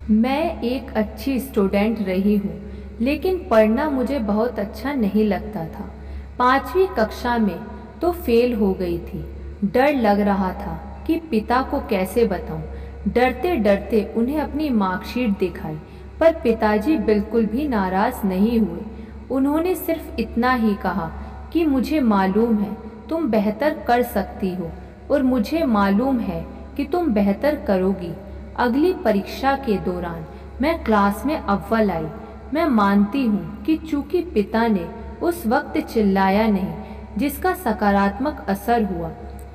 मैं एक अच्छी स्टूडेंट रही हूँ, लेकिन पढ़ना मुझे बहुत अच्छा नहीं लगता था। 5वीं कक्षा में तो फेल हो गई थी। डर लग रहा था कि पिता को कैसे बताऊं। डरते डरते उन्हें अपनी मार्कशीट दिखाई, पर पिताजी बिल्कुल भी नाराज़ नहीं हुए। उन्होंने सिर्फ इतना ही कहा कि मुझे मालूम है तुम बेहतर कर सकती हो और मुझे मालूम है कि तुम बेहतर करोगी। अगली परीक्षा के दौरान मैं क्लास में अव्वल आई। मैं मानती हूँ कि चूंकि पिता ने उस वक्त चिल्लाया नहीं, जिसका सकारात्मक असर हुआ।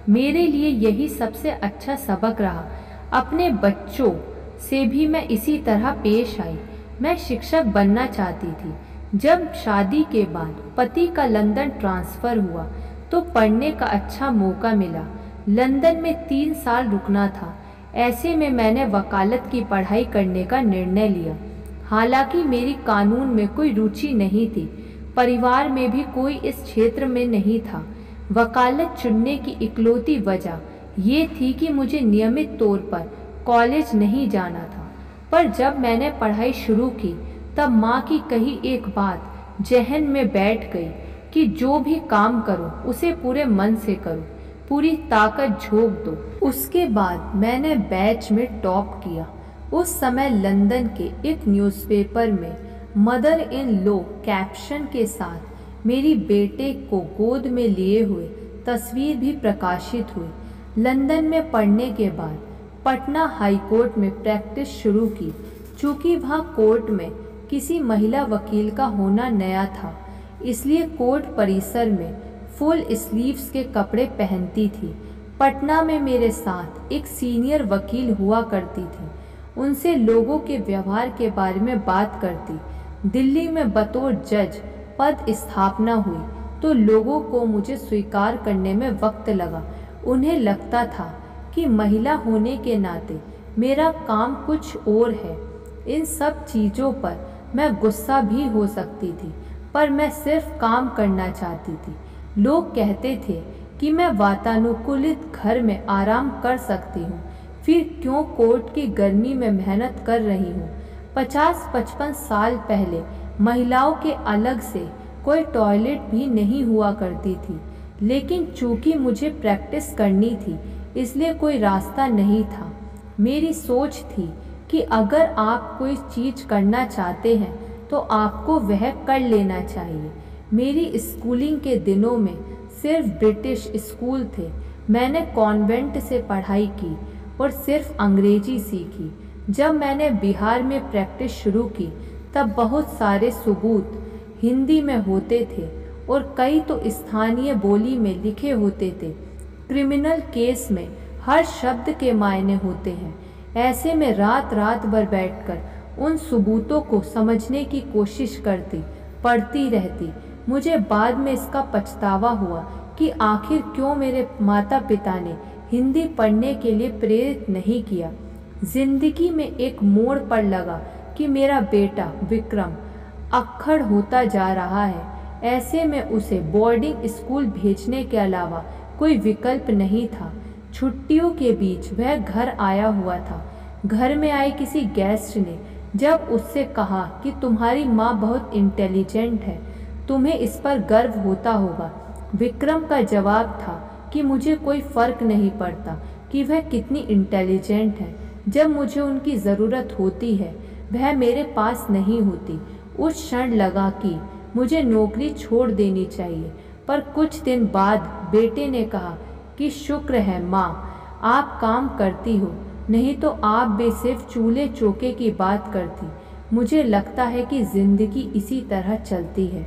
मेरे लिए यही सबसे अच्छा सबक रहा। अपने बच्चों से भी मैं इसी तरह पेश आई। मैं शिक्षक बनना चाहती थी। जब शादी के बाद पति का लंदन ट्रांसफ़र हुआ तो पढ़ने का अच्छा मौका मिला। लंदन में 3 साल रुकना था। ऐसे में मैंने वकालत की पढ़ाई करने का निर्णय लिया। हालांकि मेरी कानून में कोई रुचि नहीं थी, परिवार में भी कोई इस क्षेत्र में नहीं था। वकालत चुनने की इकलौती वजह ये थी कि मुझे नियमित तौर पर कॉलेज नहीं जाना था। पर जब मैंने पढ़ाई शुरू की तब माँ की कही एक बात जहन में बैठ गई कि जो भी काम करो उसे पूरे मन से करो, पूरी ताकत झोंक दो। उसके बाद मैंने बैच में टॉप किया। उस समय लंदन के एक न्यूज़पेपर में मदर इन लॉ कैप्शन के साथ मेरी बेटे को गोद में लिए हुए तस्वीर भी प्रकाशित हुई। लंदन में पढ़ने के बाद पटना हाई कोर्ट में प्रैक्टिस शुरू की। चूँकि वहाँ कोर्ट में किसी महिला वकील का होना नया था, इसलिए कोर्ट परिसर में फुल स्लीव्स के कपड़े पहनती थी। पटना में मेरे साथ एक सीनियर वकील हुआ करती थी। उनसे लोगों के व्यवहार के बारे में बात करती। दिल्ली में बतौर जज पद स्थापना हुई तो लोगों को मुझे स्वीकार करने में वक्त लगा। उन्हें लगता था कि महिला होने के नाते मेरा काम कुछ और है। इन सब चीज़ों पर मैं गुस्सा भी हो सकती थी, पर मैं सिर्फ काम करना चाहती थी। लोग कहते थे कि मैं वातानुकूलित घर में आराम कर सकती हूँ, फिर क्यों कोर्ट की गर्मी में मेहनत कर रही हूँ। 50-55 साल पहले महिलाओं के अलग से कोई टॉयलेट भी नहीं हुआ करती थी, लेकिन चूंकि मुझे प्रैक्टिस करनी थी इसलिए कोई रास्ता नहीं था। मेरी सोच थी कि अगर आप कोई चीज़ करना चाहते हैं तो आपको वह कर लेना चाहिए। मेरी स्कूलिंग के दिनों में सिर्फ ब्रिटिश स्कूल थे। मैंने कॉन्वेंट से पढ़ाई की और सिर्फ अंग्रेजी सीखी। जब मैंने बिहार में प्रैक्टिस शुरू की तब बहुत सारे सबूत हिंदी में होते थे और कई तो स्थानीय बोली में लिखे होते थे। क्रिमिनल केस में हर शब्द के मायने होते हैं। ऐसे में रात रात भर बैठकर उन सबूतों को समझने की कोशिश करती, पढ़ती रहती। मुझे बाद में इसका पछतावा हुआ कि आखिर क्यों मेरे माता पिता ने हिंदी पढ़ने के लिए प्रेरित नहीं किया। जिंदगी में एक मोड़ पर लगा कि मेरा बेटा विक्रम अक्खड़ होता जा रहा है। ऐसे में उसे बोर्डिंग स्कूल भेजने के अलावा कोई विकल्प नहीं था। छुट्टियों के बीच वह घर आया हुआ था। घर में आए किसी गेस्ट ने जब उससे कहा कि तुम्हारी माँ बहुत इंटेलिजेंट है, तुम्हें इस पर गर्व होता होगा। विक्रम का जवाब था कि मुझे कोई फ़र्क नहीं पड़ता कि वह कितनी इंटेलिजेंट है। जब मुझे उनकी ज़रूरत होती है वह मेरे पास नहीं होती। उस क्षण लगा कि मुझे नौकरी छोड़ देनी चाहिए, पर कुछ दिन बाद बेटे ने कहा कि शुक्र है माँ, आप काम करती हो, नहीं तो आप भी सिर्फ चूल्हे चौके की बात करती। मुझे लगता है कि ज़िंदगी इसी तरह चलती है।